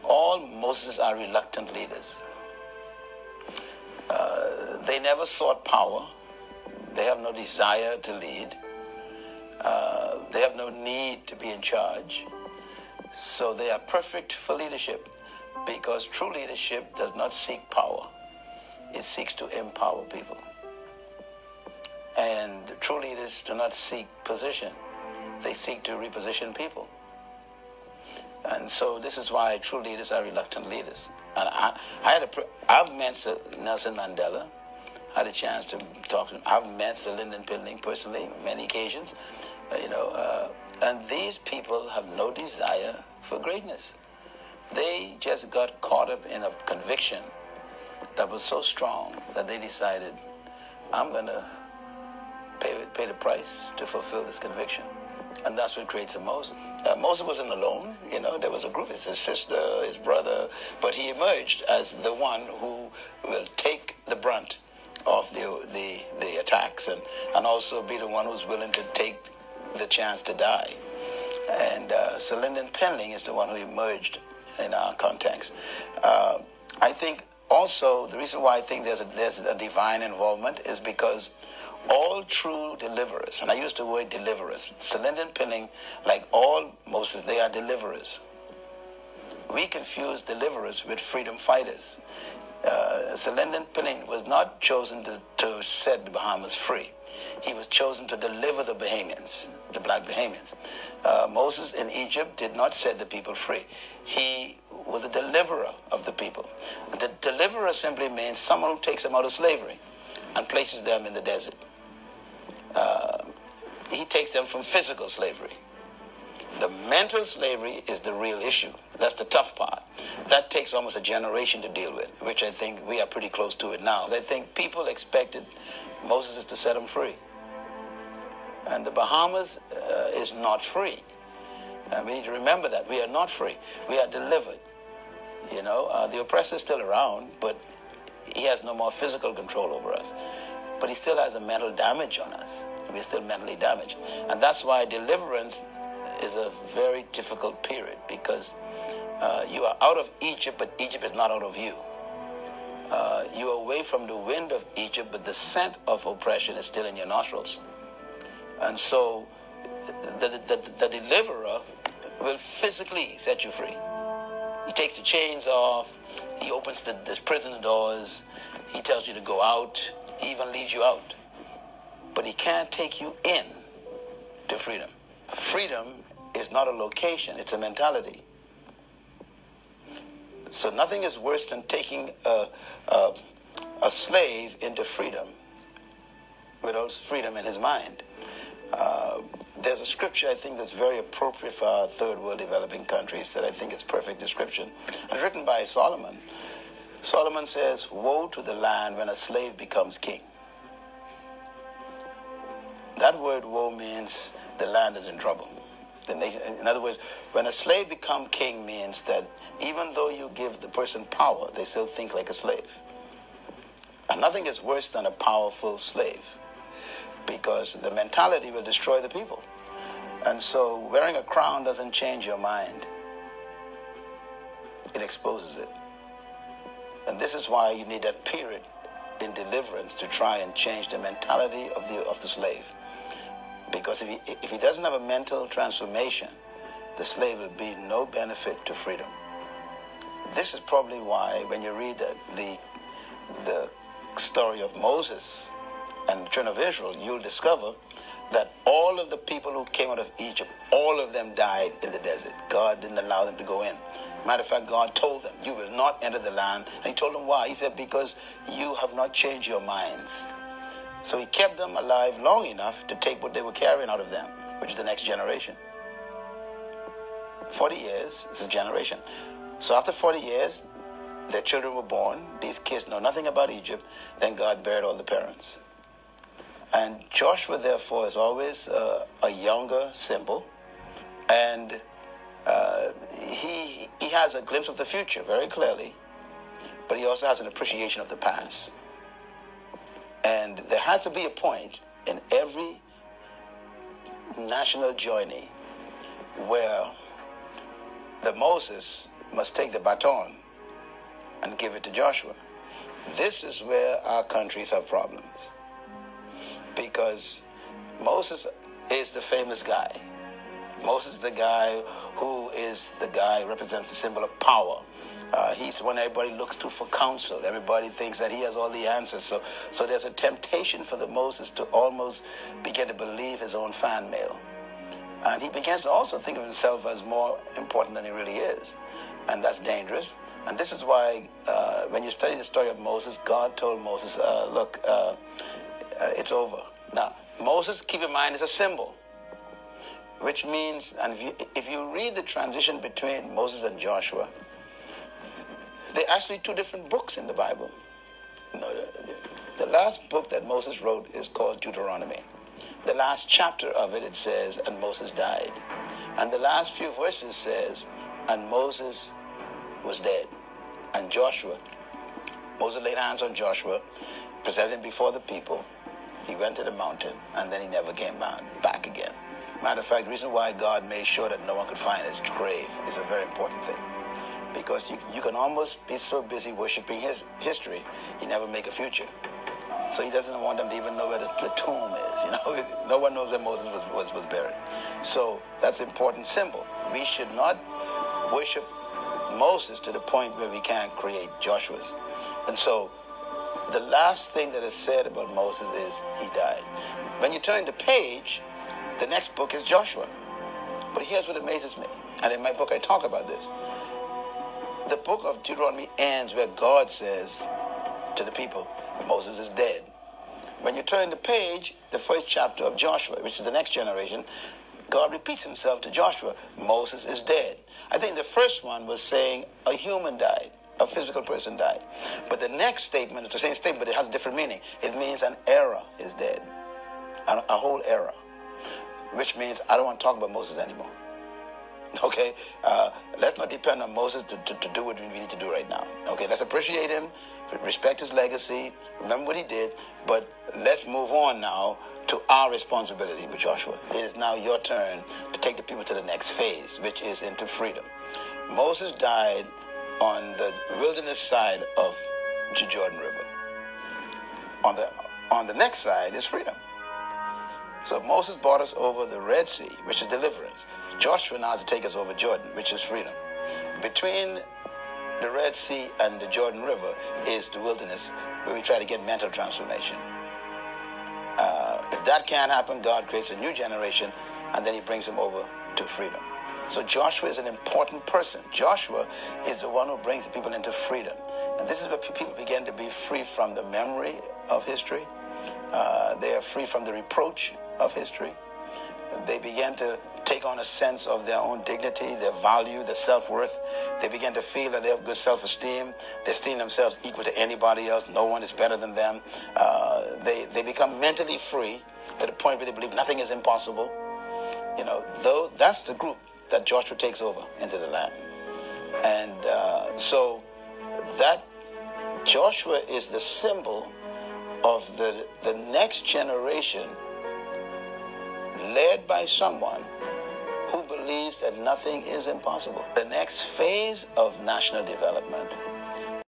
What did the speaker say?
All Moses are reluctant leaders. They never sought power. They have no desire to lead. They have no need to be in charge. So they are perfect for leadership, because true leadership does not seek power. It seeks to empower people. And true leaders do not seek position. They seek to reposition people. And so this is why true leaders are reluctant leaders. And I've met Nelson Mandela. I had a chance to talk to him. I've met Sir Lyndon Pinling personally on many occasions. And these people have no desire for greatness. They just got caught up in a conviction that was so strong that they decided, I'm going to pay the price to fulfill this conviction. And that's what creates a Moses. Moses wasn't alone. There was a group. It's his sister, his brother. But he emerged as the one who will take the brunt of the attacks and also be the one who's willing to take the chance to die. And Sir Lyndon Pinling is the one who emerged in our context. I think also the reason why I think there's a divine involvement is because all true deliverers, and I use the word deliverers, Sir Lyndon Pinling, like all Moses, they are deliverers. We confuse deliverers with freedom fighters. Sir Lyndon Pinling was not chosen to set the Bahamas free. He was chosen to deliver the Bahamians, the black Bahamians. Moses in Egypt did not set the people free. He was a deliverer of the people. The deliverer simply means someone who takes them out of slavery and places them in the desert. He takes them from physical slavery. The mental slavery is the real issue. That's the tough part. That takes almost a generation to deal with, which I think we are pretty close to it now. I think people expected Moses to set them free. And the Bahamas is not free. And we need to remember that. We are not free. We are delivered. The oppressor is still around, but he has no more physical control over us. But he still has a mental damage on us. We're still mentally damaged. And that's why deliverance is a very difficult period, because you are out of Egypt, but Egypt is not out of you. You are away from the wind of Egypt, but the scent of oppression is still in your nostrils. And so the deliverer will physically set you free. He takes the chains off. He opens the prison doors. He tells you to go out. He even leads you out. But he can't take you in to freedom. Freedom is not a location. It's a mentality. So nothing is worse than taking a slave into freedom without freedom in his mind. There's a scripture I think that's very appropriate for our third world developing countries that I think is perfect description. It's written by Solomon. Solomon says, "Woe to the land when a slave becomes king." That word woe means the land is in trouble. In other words, when a slave becomes king means that even though you give the person power, they still think like a slave. And nothing is worse than a powerful slave, because the mentality will destroy the people. And so wearing a crown doesn't change your mind. It exposes it. And this is why you need that period in deliverance to try and change the mentality of the slave. Because if he doesn't have a mental transformation, the slave will be no benefit to freedom. This is probably why when you read the story of Moses and the children of Israel, you'll discover that all of the people who came out of Egypt, all of them died in the desert. God didn't allow them to go in. Matter of fact, God told them, you will not enter the land. And he told them why. He said, because you have not changed your minds. So he kept them alive long enough to take what they were carrying out of them, which is the next generation. 40 years is a generation. So after 40 years, their children were born. These kids know nothing about Egypt. Then God buried all the parents. And Joshua, therefore, is always a younger symbol. And he has a glimpse of the future very clearly. But he also has an appreciation of the past. And there has to be a point in every national journey where the Moses must take the baton and give it to Joshua. This is where our countries have problems, because Moses is the famous guy. Moses is the guy who represents the symbol of power. He's the one everybody looks to for counsel. Everybody thinks that he has all the answers. So there's a temptation for the Moses to almost begin to believe his own fan mail. And he begins to also think of himself as more important than he really is. And that's dangerous. And this is why when you study the story of Moses, God told Moses, look, it's over. Now, Moses, keep in mind, is a symbol, which means, and if you read the transition between Moses and Joshua, they're actually two different books in the Bible. The last book that Moses wrote is called Deuteronomy. The last chapter of it says, and Moses died. And the last few verses says, and Moses was dead. And Moses laid hands on Joshua, presented him before the people. He went to the mountain, and then he never came back again. Matter of fact, the reason why God made sure that no one could find his grave is a very important thing. Because you can almost be so busy worshiping his history, you never make a future. So he doesn't want them to even know where the tomb is. No one knows where Moses was buried. So that's an important symbol. We should not worship Moses to the point where we can't create Joshua's. And so the last thing that is said about Moses is he died. When you turn the page, the next book is Joshua. But here's what amazes me. And in my book I talk about this. The book of Deuteronomy ends where God says to the people, Moses is dead. When you turn the page, the first chapter of Joshua, which is the next generation, God repeats himself to Joshua, Moses is dead. I think the first one was saying a human died, a physical person died. But the next statement is the same statement, but it has a different meaning. It means an era is dead, a whole era, which means I don't want to talk about Moses anymore. Okay, let's not depend on Moses to do what we need to do right now. Okay, let's appreciate him, respect his legacy, remember what he did, but let's move on now to our responsibility with Joshua. It is now your turn to take the people to the next phase, which is into freedom. Moses died on the wilderness side of the Jordan River. On the next side is freedom. So Moses brought us over the Red Sea, which is deliverance. Joshua now has to take us over Jordan, which is freedom. Between the Red Sea and the Jordan River is the wilderness, where we try to get mental transformation. If that can't happen, God creates a new generation, and then he brings them over to freedom. So Joshua is an important person. Joshua is the one who brings the people into freedom. And this is where people begin to be free from the memory of history. They are free from the reproach of history. They begin to take on a sense of their own dignity, their value, their self-worth. They begin to feel that they have good self-esteem. They esteem themselves equal to anybody else. No one is better than them. They become mentally free to the point where they believe nothing is impossible. Though that's the group that Joshua takes over into the land. And so that Joshua is the symbol of the next generation, led by someone who believes that nothing is impossible. The next phase of national development